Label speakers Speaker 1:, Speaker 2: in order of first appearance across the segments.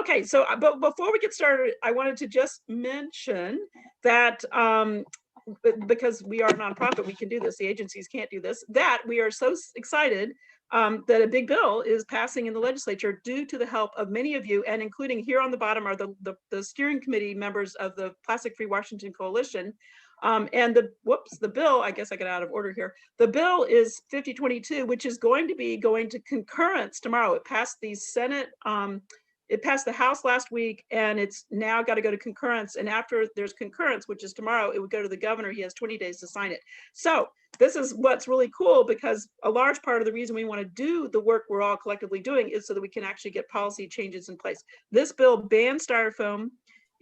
Speaker 1: Okay, so but before we get started, I wanted to just mention that because we are a nonprofit, we can do this. The agencies can't do this. That we are so excited that a big bill is passing in the legislature due to the help of many of you, and including here on the bottom are the steering committee members of the Plastic Free Washington Coalition. And the bill, I guess I got out of order here. The bill is 5022, which is going to be going to concurrence tomorrow. It passed the Senate. It passed the House last week, and it's now got to go to concurrence. And after there's concurrence, which is tomorrow, it would go to the governor. He has 20 days to sign it. So this is what's really cool, because a large part of the reason we want to do the work we're all collectively doing is so that we can actually get policy changes in place. This bill bans styrofoam,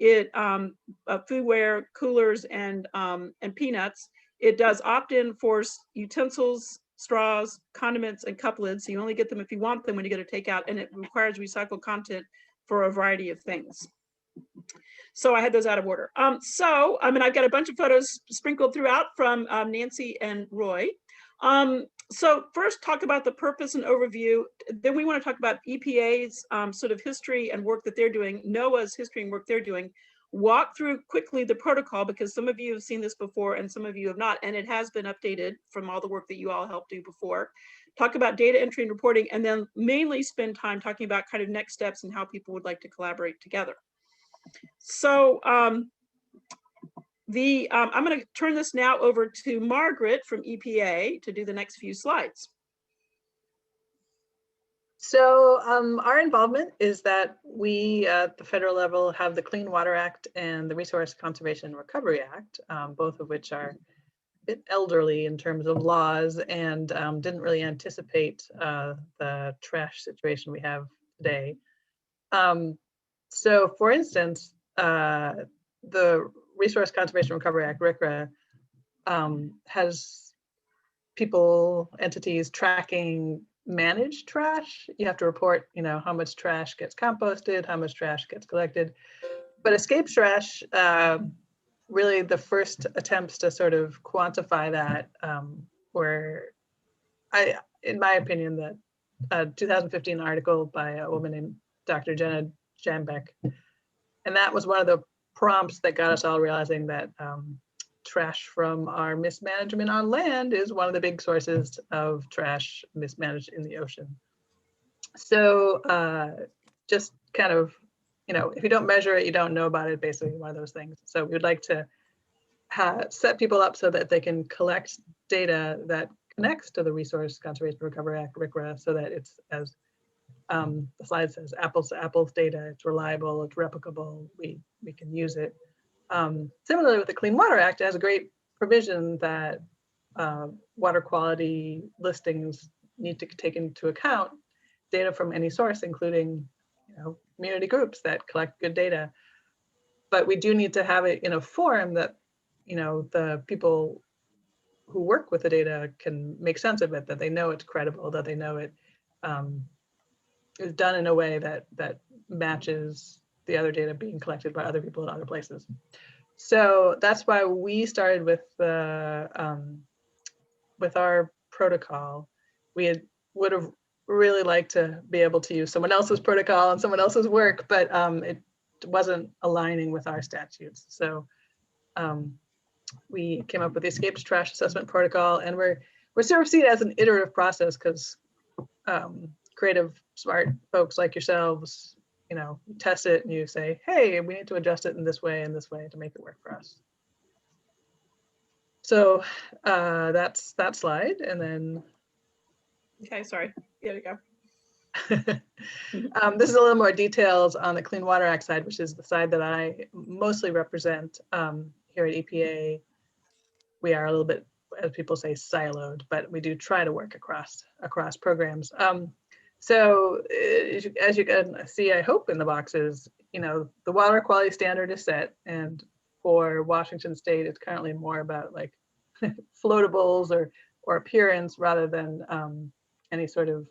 Speaker 1: foodware, coolers, and peanuts. It does opt-in for utensils, straws, condiments, and cup lids. So you only get them if you want them when you go to takeout, and it requires recycled content for a variety of things. So I had those out of order. So I've got a bunch of photos sprinkled throughout from Nancy and Roy. So first, talk about the purpose and overview. Then we want to talk about EPA's sort of history and work that they're doing, NOAA's history and work they're doing. Walk through quickly the protocol, because some of you have seen this before and some of you have not, and it has been updated from all the work that you all helped do before. Talk about data entry and reporting, and then mainly spend time talking about kind of next steps and how people would like to collaborate together. So I'm going to turn this now over to Margaret from EPA to do the next few slides.
Speaker 2: So our involvement is that we at the federal level have the Clean Water Act and the Resource Conservation and Recovery Act, both of which are a bit elderly in terms of laws, and didn't really anticipate the trash situation we have today. So for instance, the Resource Conservation and Recovery Act, RCRA, has people, entities tracking managed trash. You have to report, how much trash gets composted, how much trash gets collected. But escaped trash, really the first attempts to sort of quantify that were, in my opinion, that 2015 article by a woman named Dr. Jenna Jambeck. And that was one of the prompts that got us all realizing that trash from our mismanagement on land is one of the big sources of trash mismanaged in the ocean. So just kind of, if you don't measure it, you don't know about it, basically one of those things. So we'd like to set people up so that they can collect data that connects to the Resource Conservation Recovery Act, RCRA, so that it's, as the slide says, apples to apples data, it's reliable, it's replicable, we can use it. Similarly with the Clean Water Act, it has a great provision that water quality listings need to take into account data from any source, including community groups that collect good data. But we do need to have it in a form that the people who work with the data can make sense of it, that they know it's credible, that they know it is done in a way that matches the other data being collected by other people in other places. So that's why we started with our protocol. We would have really liked to be able to use someone else's protocol and someone else's work, but it wasn't aligning with our statutes. So we came up with the escaped trash assessment protocol, and we're sort of seen as an iterative process, because creative, smart folks like yourselves, test it and you say, hey, we need to adjust it in this way and this way to make it work for us. So that's that slide. And then.
Speaker 1: Okay, sorry. There you go.
Speaker 2: This is a little more details on the Clean Water Act side, which is the side that I mostly represent here at EPA. We are a little bit, as people say, siloed, but we do try to work across programs. So as you can see, I hope in the boxes, the water quality standard is set, and for Washington State, it's currently more about like floatables or appearance rather than any sort of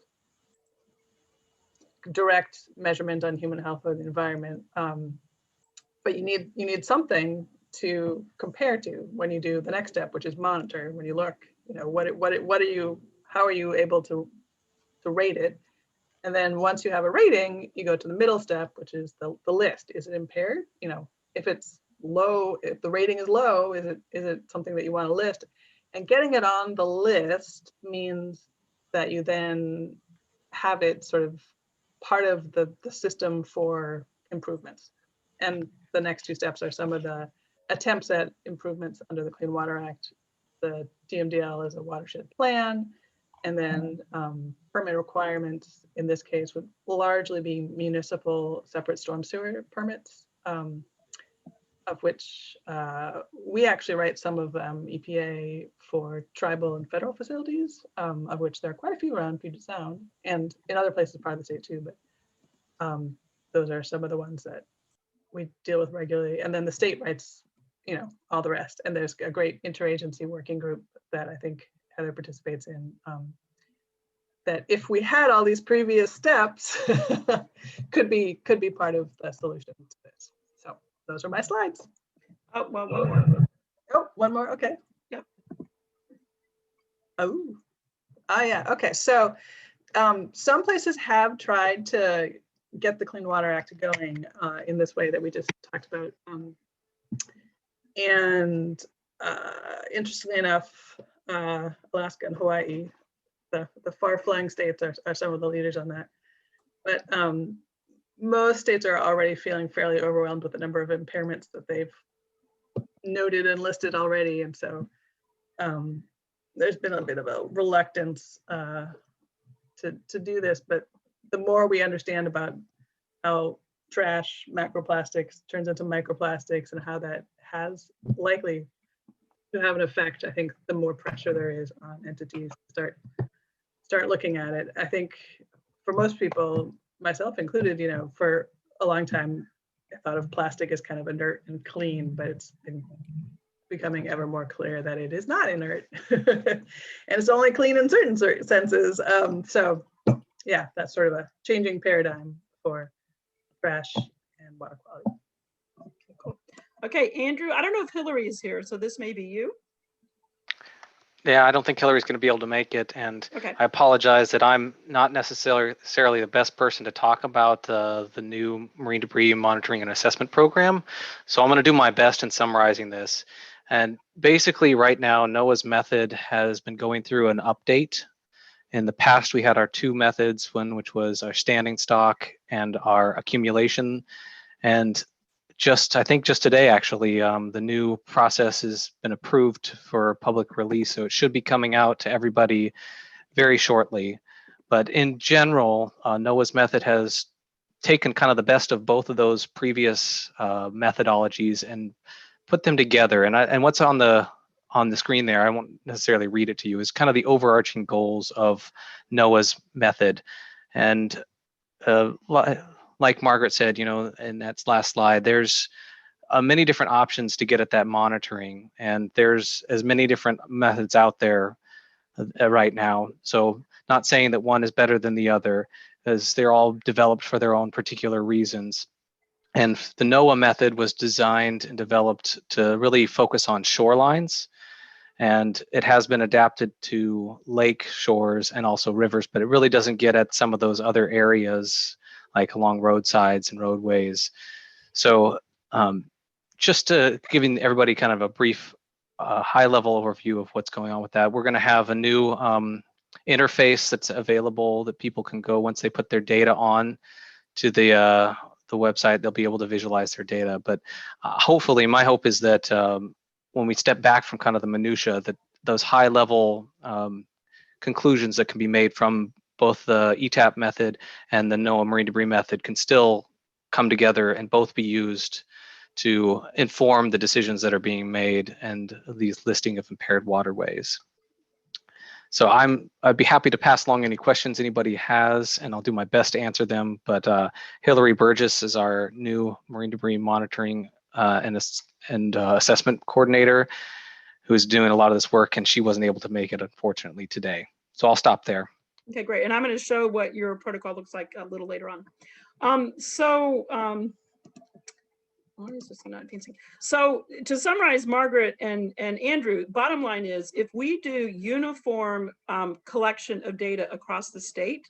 Speaker 2: direct measurement on human health or the environment. But you need something to compare to when you do the next step, which is monitor. When you look, how are you able to rate it? And then once you have a rating, you go to the middle step, which is the list. Is it impaired? You know, if it's low, if the rating is low, is it something that you want to list? And getting it on the list means that you then have it sort of part of the system for improvements. And the next two steps are some of the attempts at improvements under the Clean Water Act. The DMDL is a watershed plan, and then permit requirements in this case would largely be municipal separate storm sewer permits, of which we actually write some of them EPA for tribal and federal facilities, of which there are quite a few around Puget Sound and in other places part of the state too, but those are some of the ones that we deal with regularly. And then the state writes, you know, all the rest. And there's a great interagency working group that I think Heather participates in, that if we had all these previous steps, could be part of the solution to this. So those are my slides.
Speaker 1: Oh, well, one more.
Speaker 2: Oh, one more, okay.
Speaker 1: Yep.
Speaker 2: Oh, yeah, okay. So some places have tried to get the Clean Water Act going in this way that we just talked about. And interestingly enough, Alaska and Hawaii, the far-flung states are some of the leaders on that. But most states are already feeling fairly overwhelmed with the number of impairments that they've noted and listed already. And so there's been a bit of a reluctance to do this, but the more we understand about how trash, macroplastics turns into microplastics and how that has likely to have an effect, I think the more pressure there is on entities to start looking at it. I think for most people, myself included, you know, for a long time, I thought of plastic as kind of inert and clean, but it's been becoming ever more clear that it is not inert and it's only clean in certain senses. So yeah, that's sort of a changing paradigm for trash and water quality.
Speaker 1: Okay, cool. Okay, Andrew, I don't know if Hillary is here, so this may be you.
Speaker 3: Yeah, I don't think Hillary's going to be able to make it, and
Speaker 1: okay.
Speaker 3: I apologize that I'm not necessarily the best person to talk about the new marine debris monitoring and assessment program. So I'm going to do my best in summarizing this. And basically right now, NOAA's method has been going through an update. In the past, we had our two methods, one which was our standing stock and our accumulation. And I think just today, actually, the new process has been approved for public release. So it should be coming out to everybody very shortly. But in general, NOAA's method has taken kind of the best of both of those previous methodologies and put them together. And what's on the screen there, I won't necessarily read it to you, is kind of the overarching goals of NOAA's method. And like Margaret said, you know, in that last slide, there's many different options to get at that monitoring, and there's as many different methods out there right now. So not saying that one is better than the other, as they're all developed for their own particular reasons. And the NOAA method was designed and developed to really focus on shorelines, and it has been adapted to lake shores and also rivers, but it really doesn't get at some of those other areas like along roadsides and roadways. So just to giving everybody kind of a brief high-level overview of what's going on with that, we're going to have a new interface that's available that people can go once they put their data on to the website. They'll be able to visualize their data. But hopefully, my hope is that when we step back from kind of the minutia, that those high-level conclusions that can be made from both the ETAP method and the NOAA marine debris method can still come together and both be used to inform the decisions that are being made and these listing of impaired waterways. So I'd be happy to pass along any questions anybody has, and I'll do my best to answer them. But Hillary Burgess is our new marine debris monitoring and assessment coordinator, who's doing a lot of this work, and she wasn't able to make it, unfortunately, today. So I'll stop there.
Speaker 1: Okay, great. And I'm going to show what your protocol looks like a little later on. Why is this not advancing? So to summarize, Margaret and Andrew, bottom line is, if we do uniform collection of data across the state,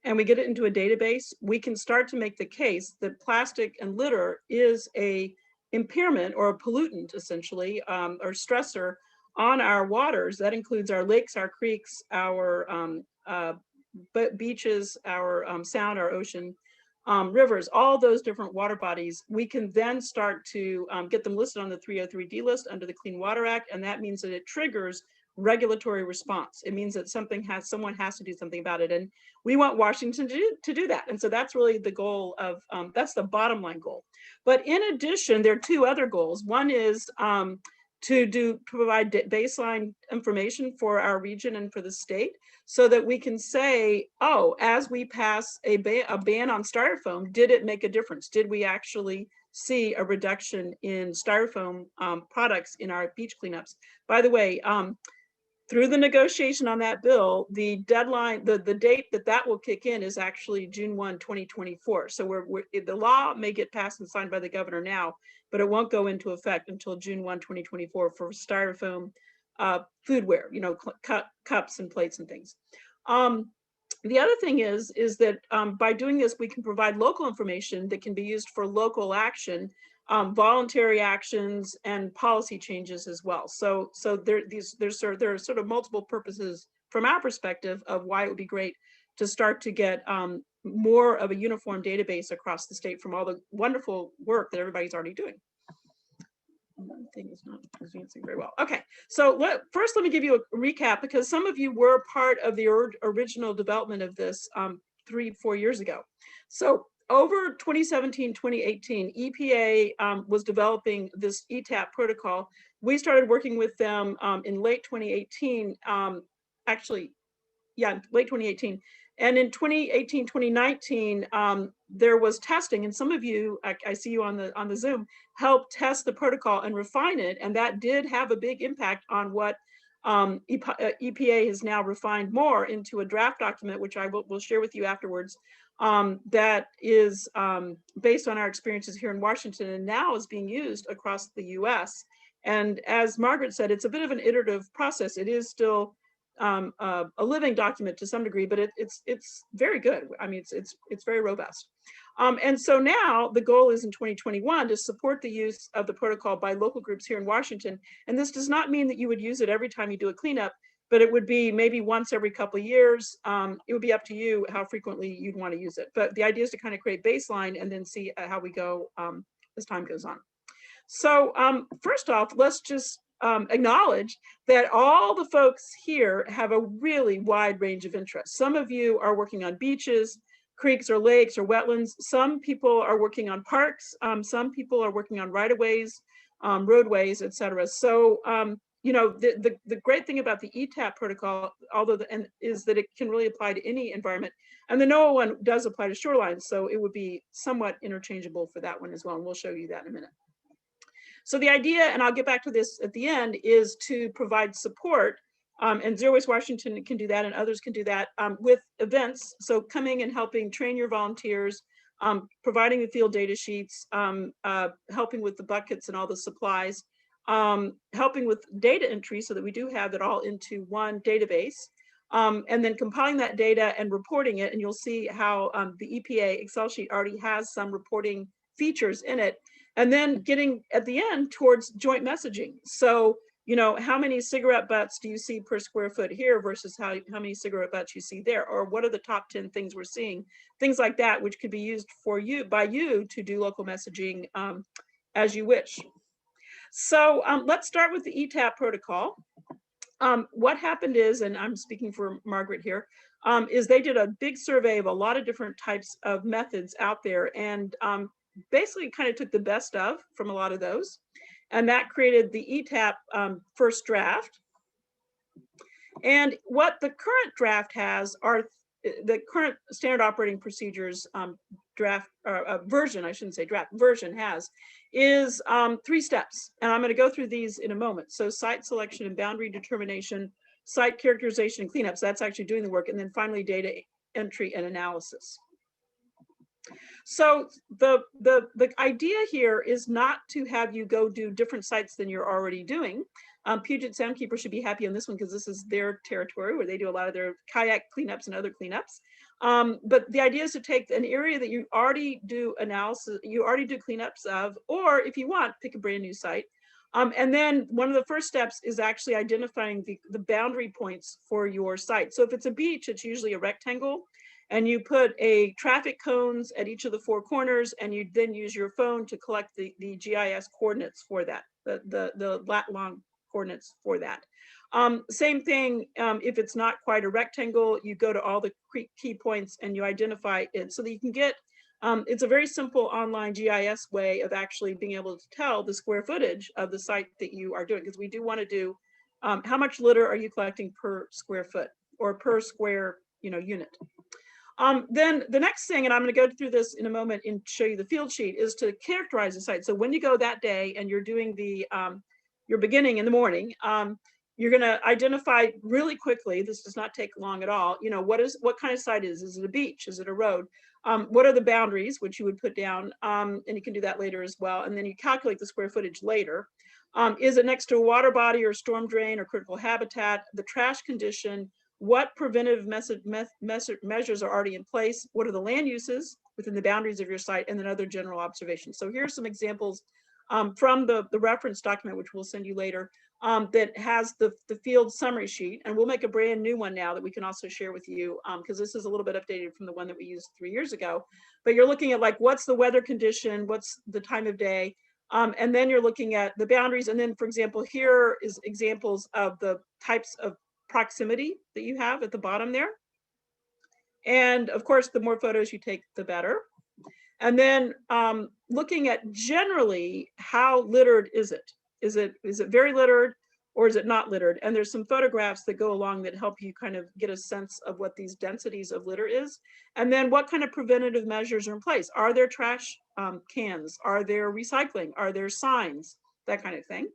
Speaker 1: and we get it into a database, we can start to make the case that plastic and litter is a impairment or a pollutant, essentially, or stressor on our waters. That includes our lakes, our creeks, our beaches, our sound, our ocean, rivers, all those different water bodies. We can then start to get them listed on the 303D list under the Clean Water Act, and that means that it triggers regulatory response. It means that someone has to do something about it, and we want Washington to do that. And so that's really the goal of, that's the bottom line goal. But in addition, there are two other goals. One is to provide baseline information for our region and for the state, so that we can say, oh, as we pass a ban on styrofoam, did it make a difference? Did we actually see a reduction in styrofoam products in our beach cleanups? By the way, through the negotiation on that bill, the deadline, the date that will kick in is actually June 1, 2024. So the law may get passed and signed by the governor now, but it won't go into effect until June 1, 2024 for styrofoam foodware, you know, cups and plates and things. The other thing is that by doing this, we can provide local information that can be used for local action, voluntary actions, and policy changes as well. So there are sort of multiple purposes from our perspective of why it would be great to start to get more of a uniform database across the state from all the wonderful work that everybody's already doing. One thing is not advancing very well. Okay, so first let me give you a recap, because some of you were part of the original development of this 3-4 years ago. So over 2017, 2018, EPA was developing this ETAP protocol. We started working with them in late 2018, actually, yeah, late 2018. And in 2018, 2019, there was testing, and some of you, I see you on the Zoom, helped test the protocol and refine it, and that did have a big impact on what EPA has now refined more into a draft document, which I will share with you afterwards, that is based on our experiences here in Washington, and now is being used across the US. And as Margaret said, it's a bit of an iterative process. It is still a living document to some degree, but it's very good. I mean, it's very robust. And so now the goal is in 2021 to support the use of the protocol by local groups here in Washington. And this does not mean that you would use it every time you do a cleanup, but it would be maybe once every couple of years. It would be up to you how frequently you'd want to use it. But the idea is to kind of create baseline and then see how we go as time goes on. So first off, let's just acknowledge that all the folks here have a really wide range of interests. Some of you are working on beaches, creeks or lakes or wetlands. Some people are working on parks. Some people are working on right-of-ways, roadways, etc. So, you know, the great thing about the ETAP protocol, is that it can really apply to any environment. And the NOAA one does apply to shorelines, so it would be somewhat interchangeable for that one as well. And we'll show you that in a minute. So the idea, and I'll get back to this at the end, is to provide support, and Zero Waste Washington can do that, and others can do that with events. So coming and helping train your volunteers, providing the field data sheets, helping with the buckets and all the supplies, helping with data entry so that we do have it all into one database, and then compiling that data and reporting it. And you'll see how the EPA Excel sheet already has some reporting features in it. And then getting at the end towards joint messaging. So, you know, how many cigarette butts do you see per square foot here versus how many cigarette butts you see there? Or what are the top 10 things we're seeing? Things like that, which could be used by you to do local messaging as you wish. So let's start with the ETAP protocol. What happened is, and I'm speaking for Margaret here, is they did a big survey of a lot of different types of methods out there, and basically kind of took the best of from a lot of those. And that created the ETAP first draft. And what the current draft has are the current standard operating procedures version, I shouldn't say draft, version has, is 3 steps. And I'm going to go through these in a moment. So site selection and boundary determination, site characterization and cleanups, that's actually doing the work. And then finally data entry and analysis. So the idea here is not to have you go do different sites than you're already doing. Puget Soundkeeper should be happy on this one because this is their territory where they do a lot of their kayak cleanups and other cleanups. But the idea is to take an area that you already do analysis, you already do cleanups of, or if you want, pick a brand new site. And then one of the first steps is actually identifying the boundary points for your site. So if it's a beach, it's usually a rectangle, and you put a traffic cones at each of the 4 corners, and you then use your phone to collect the GIS coordinates for that, the lat long coordinates for that. Same thing, if it's not quite a rectangle, you go to all the key points and you identify it so that you can get, it's a very simple online GIS way of actually being able to tell the square footage of the site that you are doing, because we do want to do, how much litter are you collecting per square foot or per square, unit. Then the next thing, and I'm going to go through this in a moment and show you the field sheet, is to characterize the site. So when you go that day and you're doing the, you're beginning in the morning, you're going to identify really quickly, this does not take long at all, what kind of site is it a beach? Is it a road? What are the boundaries, which you would put down, and you can do that later as well. And then you calculate the square footage later. Is it next to a water body or storm drain or critical habitat? The trash condition, what preventative measures are already in place? What are the land uses within the boundaries of your site? And then other general observations. So here's some examples from the reference document, which we'll send you later, that has the field summary sheet. And we'll make a brand new one now that we can also share with you, because this is a little bit updated from the one that we used 3 years ago. But you're looking at like, what's the weather condition? What's the time of day? And then you're looking at the boundaries. And then, for example, here is examples of the types of proximity that you have at the bottom there. And of course, the more photos you take, the better. And then looking at generally, how littered is it? Is it very littered or is it not littered? And there's some photographs that go along that help you kind of get a sense of what these densities of litter is. And then what kind of preventative measures are in place? Are there trash cans? Are there recycling? Are there signs? That kind of thing.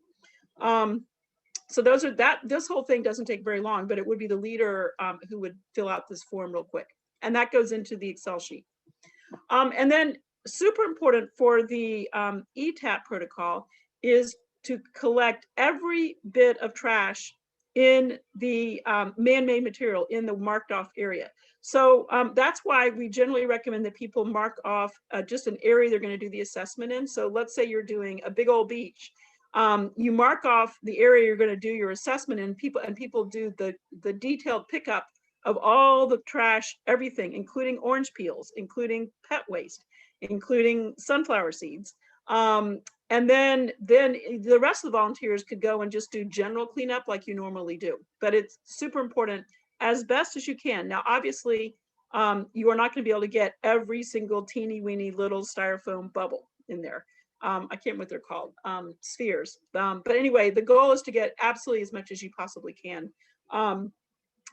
Speaker 1: So those are this whole thing doesn't take very long, but it would be the leader who would fill out this form real quick. And that goes into the Excel sheet. And then super important for the ETAP protocol is to collect every bit of trash in the man-made material in the marked off area. So that's why we generally recommend that people mark off just an area they're going to do the assessment in. So let's say you're doing a big old beach. You mark off the area you're going to do your assessment in, people do the detailed pickup of all the trash, everything, including orange peels, including pet waste, including sunflower seeds. And then the rest of the volunteers could go and just do general cleanup like you normally do. But it's super important as best as you can. Now, obviously, you are not going to be able to get every single teeny weeny little styrofoam bubble in there. I can't remember what they're called, spheres. But anyway, the goal is to get absolutely as much as you possibly can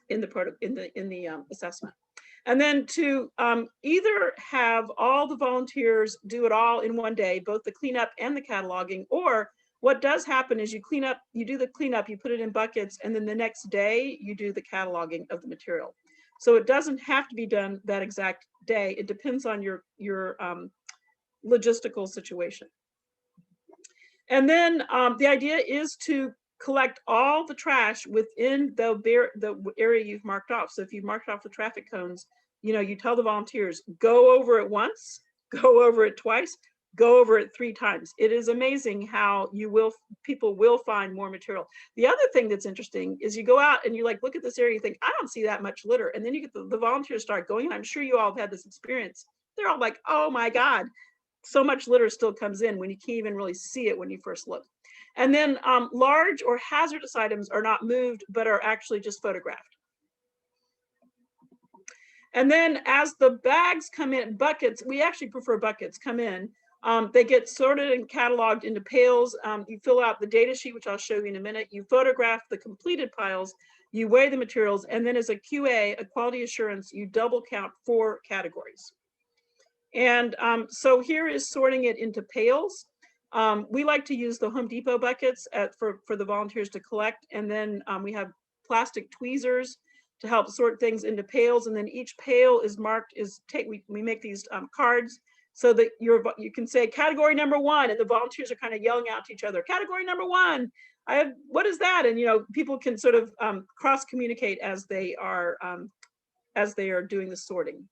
Speaker 1: in the assessment. And then to either have all the volunteers do it all in one day, both the cleanup and the cataloging, or what does happen is you clean up, you do the cleanup, you put it in buckets, and then the next day you do the cataloging of the material. So it doesn't have to be done that exact day. It depends on your logistical situation. And then the idea is to collect all the trash within the area you've marked off. So if you've marked off the traffic cones, you tell the volunteers, go over it once, go over it twice, go over it 3 times. It is amazing how people will find more material. The other thing that's interesting is you go out and you look at this area, you think, I don't see that much litter. And then you get the volunteers start going, and I'm sure you all have had this experience. They're all like, oh my God, so much litter still comes in when you can't even really see it when you first look. And then large or hazardous items are not moved, but are actually just photographed. And then as the bags come in, buckets, we actually prefer buckets, come in. They get sorted and cataloged into pails. You fill out the data sheet, which I'll show you in a minute. You photograph the completed piles, you weigh the materials, and then as a QA, a quality assurance, you double count 4 categories. And so here is sorting it into pails. We like to use the Home Depot buckets for the volunteers to collect. And then we have plastic tweezers to help sort things into pails. And then each pail is marked, we make these cards so that you can say category number 1, and the volunteers are kind of yelling out to each other, category number 1, what is that? And people can sort of cross communicate as they are as they are doing the sorting.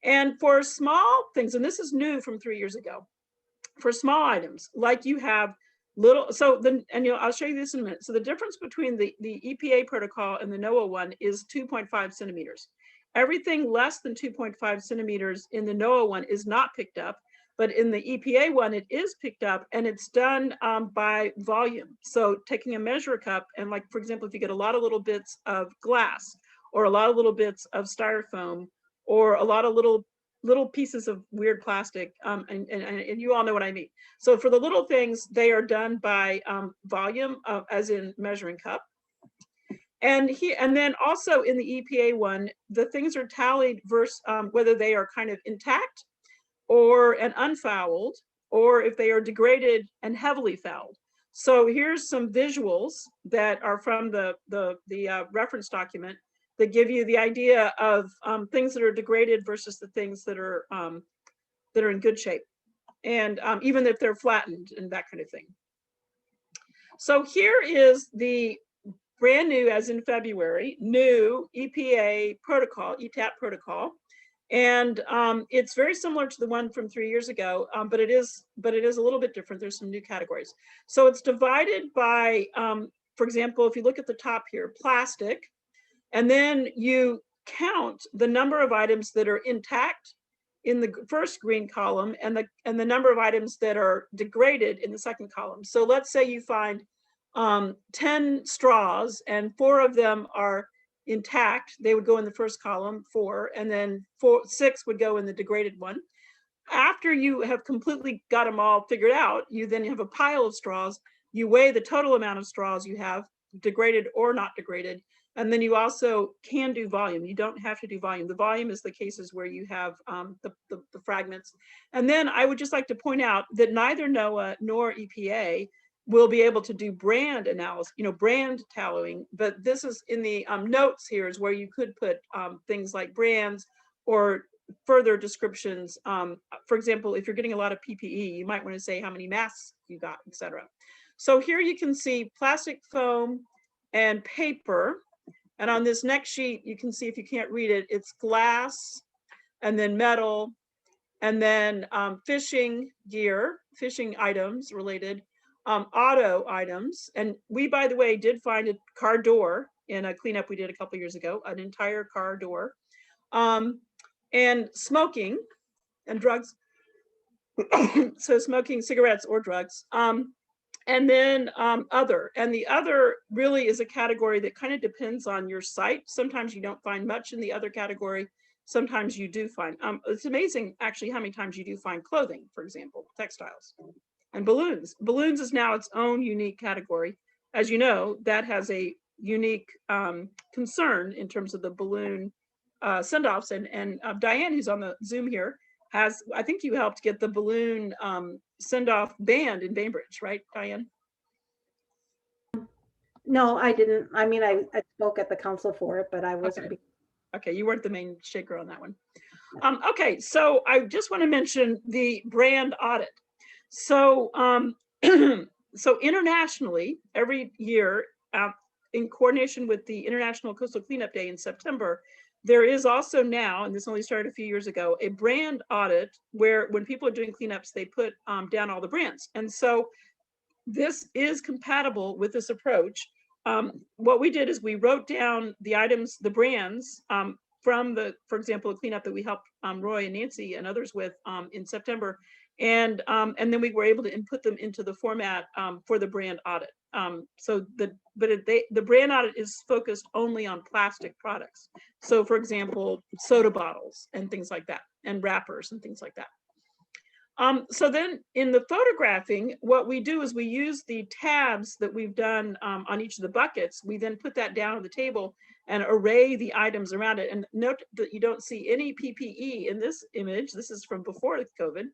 Speaker 1: And for small things, and this is new from 3 years ago, for small items, like you have little, so then, and I'll show you this in a minute. So the difference between the EPA protocol and the NOAA one is 2.5 centimeters. Everything less than 2.5 centimeters in the NOAA one is not picked up, but in the EPA one, it is picked up, and it's done by volume. So taking a measure cup, and like, for example, if you get a lot of little bits of glass, or a lot of little bits of styrofoam, or a lot of little pieces of weird plastic, and you all know what I mean. So for the little things, they are done by volume, as in measuring cup. And then also in the EPA one, the things are tallied versus whether they are kind of intact or unfouled, or if they are degraded and heavily fouled. So here's some visuals that are from the reference document that give you the idea of things that are degraded versus the things that are in good shape, and even if they're flattened and that kind of thing. So here is the brand new, as in February, new EPA protocol, ETAP protocol. And it's very similar to the one from 3 years ago, but it is a little bit different. There's some new categories. So it's divided by, for example, if you look at the top here, plastic, and then you count the number of items that are intact in the first green column, and the number of items that are degraded in the second column. So let's say you find 10 straws and 4 of them are intact, they would go in the first column, 4, and then 6 would go in the degraded one. After you have completely got them all figured out, you then have a pile of straws. You weigh the total amount of straws you have, degraded or not degraded, and then you also can do volume. You don't have to do volume. The volume is the cases where you have the fragments. And then I would just like to point out that neither NOAA nor EPA will be able to do brand analysis, brand tallying, but this is in the notes here is where you could put things like brands or further descriptions. For example, if you're getting a lot of PPE, you might want to say how many masks you got, etc. So here you can see plastic, foam, and paper. And on this next sheet, you can see, if you can't read it, it's glass, and then metal, and then fishing gear, fishing items related, auto items. And we, by the way, did find a car door in a cleanup we did a couple years ago, an entire car door, and smoking and drugs. So smoking cigarettes or drugs. And then other, and the other really is a category that kind of depends on your site. Sometimes you don't find much in the other category. Sometimes you do find, it's amazing actually how many times you do find clothing, for example, textiles, and balloons. Balloons is now its own unique category. As you know, that has a unique concern in terms of the balloon send-offs. And Diane, who's on the Zoom here, has, I think you helped get the balloon send-off banned in Bainbridge, right, Diane?
Speaker 4: No, I didn't. I mean, I spoke at the council for it, but I wasn't.
Speaker 1: Okay, you weren't the main shaker on that one. Okay, so I just want to mention the brand audit. So, so internationally, every year, in coordination with the International Coastal Cleanup Day in September, there is also now, and this only started a few years ago, a brand audit where when people are doing cleanups, they put down all the brands. And so this is compatible with this approach. What we did is we wrote down the items, the brands from for example, a cleanup that we helped Roy and Nancy and others with in September. And then we were able to input them into the format for the brand audit. So the brand audit is focused only on plastic products. So for example, soda bottles and things like that, and wrappers and things like that. So then in the photographing, what we do is we use the tabs that we've done on each of the buckets. We then put that down on the table and array the items around it. And note that you don't see any PPE in this image. This is from before COVID,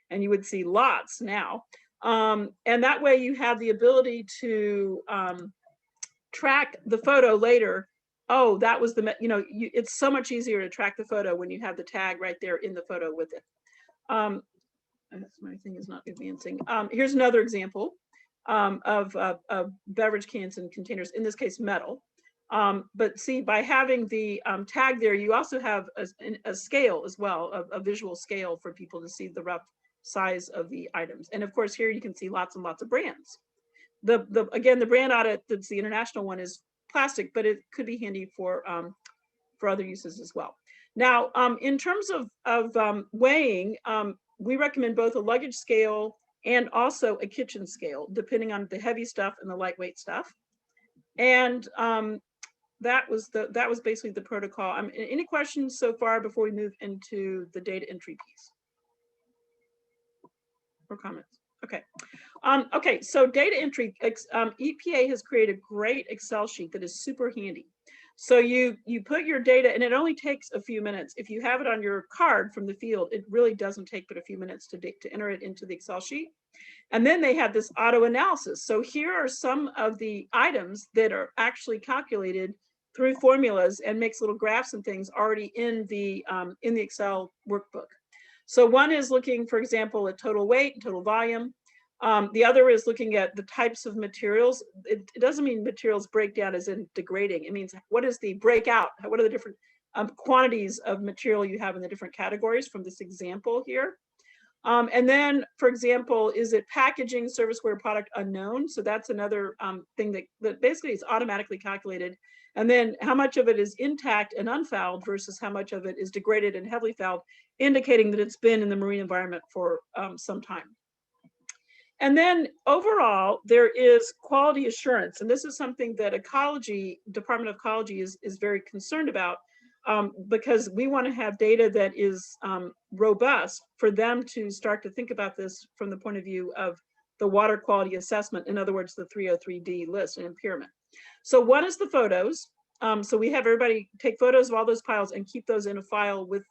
Speaker 1: and you would see lots now. And that way you have the ability to track the photo later. Oh, that was the, it's so much easier to track the photo when you have the tag right there in the photo with it. My thing is not advancing. Here's another example of beverage cans and containers, in this case metal. But see, by having the tag there, you also have a scale as well, a visual scale for people to see the rough size of the items. And of course, here you can see lots and lots of brands. Again, the brand audit, that's the international one, is plastic, but it could be handy for other uses as well. Now, in terms of weighing, we recommend both a luggage scale and also a kitchen scale, depending on the heavy stuff and the lightweight stuff. And that was basically the protocol. Any questions so far before we move into the data entry piece? Or comments? Okay. Okay, so data entry, EPA has created a great Excel sheet that is super handy. So you put your data, and it only takes a few minutes. If you have it on your card from the field, it really doesn't take but a few minutes to enter it into the Excel sheet. And then they have this auto analysis. So here are some of the items that are actually calculated through formulas and makes little graphs and things already in the Excel workbook. So one is looking, for example, at total weight and total volume. The other is looking at the types of materials. It doesn't mean materials break down as in degrading. It means what is the breakout? What are the different quantities of material you have in the different categories from this example here? And then, for example, is it packaging, serviceware, product unknown? So that's another thing that basically is automatically calculated. And then how much of it is intact and unfouled versus how much of it is degraded and heavily fouled, indicating that it's been in the marine environment for some time. And then overall, there is quality assurance. And this is something that Department of Ecology is very concerned about, because we want to have data that is robust for them to start to think about this from the point of view of the water quality assessment. In other words, the 303D list and impairment. So one is the photos. So we have everybody take photos of all those piles and keep those in a file with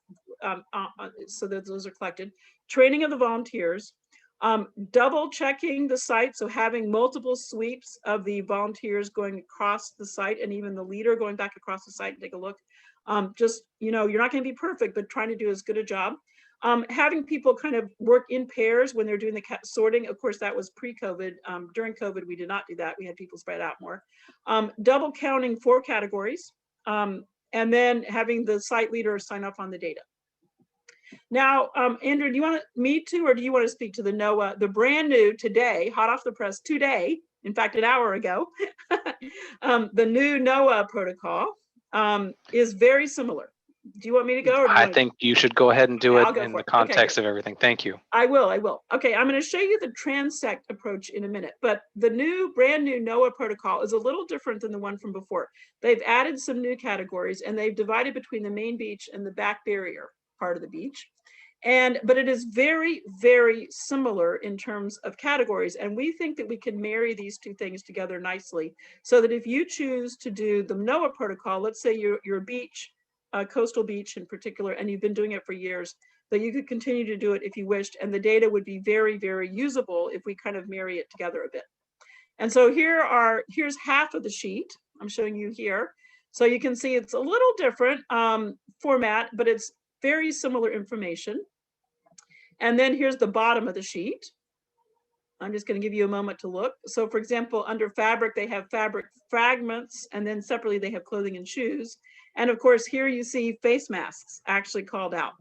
Speaker 1: so that those are collected. Training of the volunteers. Double checking the site, so having multiple sweeps of the volunteers going across the site, and even the leader going back across the site and take a look. Just, you're not going to be perfect, but trying to do as good a job. Having people kind of work in pairs when they're doing the sorting. Of course, that was pre-COVID. During COVID, we did not do that. We had people spread out more. Double counting 4 categories, and then having the site leader sign off on the data. Now, Andrew, do you want me to, or do you want to speak to the NOAA, the brand new today, hot off the press today, in fact, an hour ago, the new NOAA protocol is very similar. Do you want me to go? Or
Speaker 3: I think you should go ahead and do it in the context of everything. Thank you.
Speaker 1: I will. Okay, I'm going to show you the transect approach in a minute, but the brand new NOAA protocol is a little different than the one from before. They've added some new categories, and they've divided between the main beach and the back barrier part of the beach. But it is very, very similar in terms of categories. And we think that we can marry these two things together nicely, so that if you choose to do the NOAA protocol, let's say you're a beach, a coastal beach in particular, and you've been doing it for years, that you could continue to do it if you wished. And the data would be very, very usable if we kind of marry it together a bit. And so here's half of the sheet I'm showing you here. So you can see it's a little different format, but it's very similar information. And then here's the bottom of the sheet. I'm just going to give you a moment to look. So for example, under fabric, they have fabric fragments, and then separately they have clothing and shoes. And of course, here you see face masks actually called out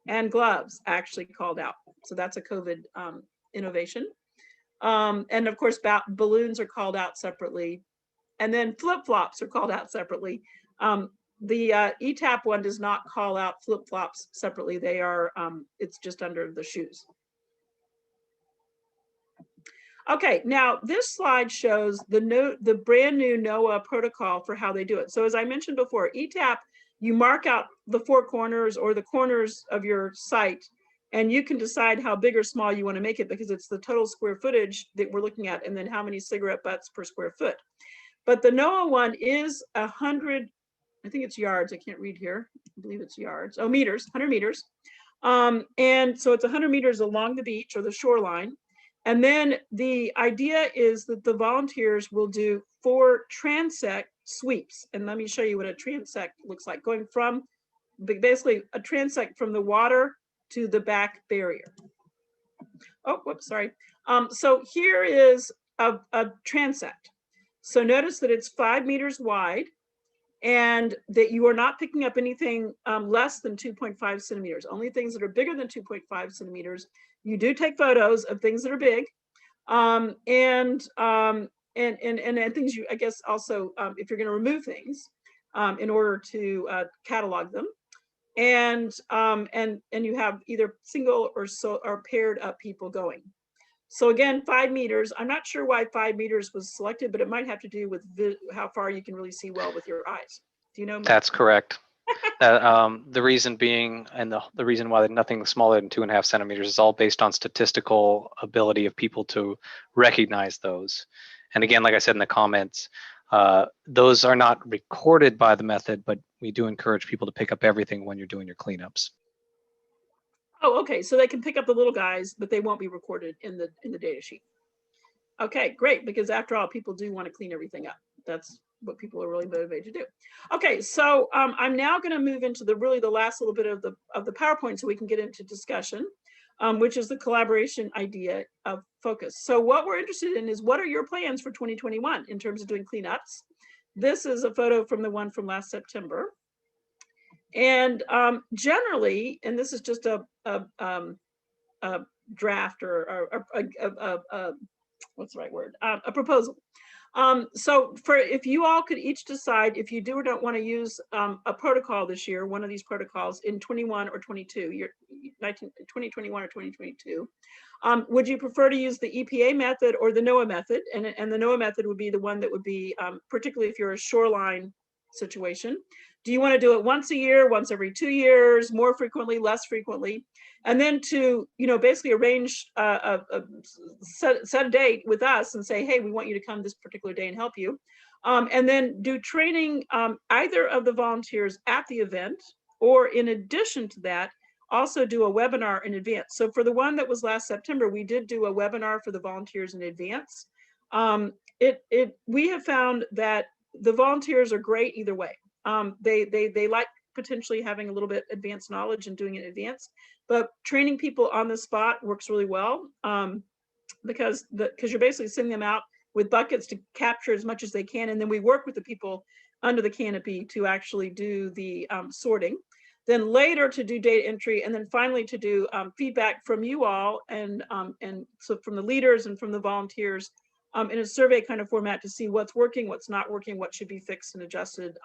Speaker 1: and gloves actually called out. So that's a COVID innovation. And of course, balloons are called out separately. And then flip-flops are called out separately. The ETAP one does not call out flip-flops separately. They are, it's just under the shoes. Okay, now this slide shows the brand new NOAA protocol for how they do it. So as I mentioned before, ETAP, you mark out the 4 corners or the corners of your site, and you can decide how big or small you want to make it, because it's the total square footage that we're looking at, and then how many cigarette butts per square foot. But the NOAA one is 100, I think it's yards, I can't read here, I believe it's yards, oh, meters, 100 meters. And so it's 100 meters along the beach or the shoreline. And then the idea is that the volunteers will do 4 transect sweeps. And let me show you what a transect looks like, going from, basically a transect from the water to the back barrier. Oh, whoops, sorry. So here is a transect. So notice that it's 5 meters wide, and that you are not picking up anything less than 2.5 centimeters, only things that are bigger than 2.5 centimeters. You do take photos of things that are big, and things you, I guess, also if you're going to remove things in order to catalog them, and you have either single or paired up people going. So again, 5 meters. I'm not sure why 5 meters was selected, but it might have to do with how far you can really see well with your eyes. Do you know, Mike?
Speaker 3: That's correct. The reason being, and the reason why nothing smaller than 2.5 centimeters is all based on statistical ability of people to recognize those. And again, like I said in the comments, those are not recorded by the method, but we do encourage people to pick up everything when you're doing your cleanups.
Speaker 1: Oh, okay. So they can pick up the little guys, but they won't be recorded in the data sheet. Okay, great. Because after all, people do want to clean everything up. That's what people are really motivated to do. Okay, so I'm now going to move into the last little bit of the PowerPoint, so we can get into discussion, which is the collaboration idea of focus. So what we're interested in is, what are your plans for 2021 in terms of doing cleanups? This is a photo from the one from last September. And generally, and this is just a draft or what's the right word? A proposal. So if you all could each decide if you do or don't want to use a protocol this year, one of these protocols in 21 or 22, 2021 or 2022, would you prefer to use the EPA method or the NOAA method? And the NOAA method would be the one that would be, particularly if you're a shoreline situation. Do you want to do it once a year, once every 2 years, more frequently, less frequently? And then to, basically arrange set a date with us and say, hey, we want you to come this particular day and help you. And then do training either of the volunteers at the event, or in addition to that, also do a webinar in advance. So for the one that was last September, we did do a webinar for the volunteers in advance. We have found that the volunteers are great either way. They like potentially having a little bit advanced knowledge and doing it in advance, but training people on the spot works really well, because you're basically sending them out with buckets to capture as much as they can, and then we work with the people under the canopy to actually do the sorting, then later to do data entry, and then finally to do feedback from you all, and so from the leaders and from the volunteers, in a survey kind of format, to see what's working, what's not working, what should be fixed and adjusted,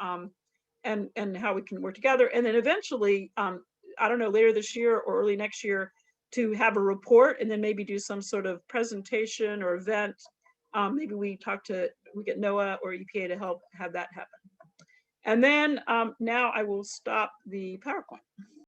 Speaker 1: and how we can work together. And then eventually, I don't know, later this year or early next year, to have a report, and then maybe do some sort of presentation or event. Maybe we get NOAA or EPA to help have that happen. And then now I will stop the PowerPoint.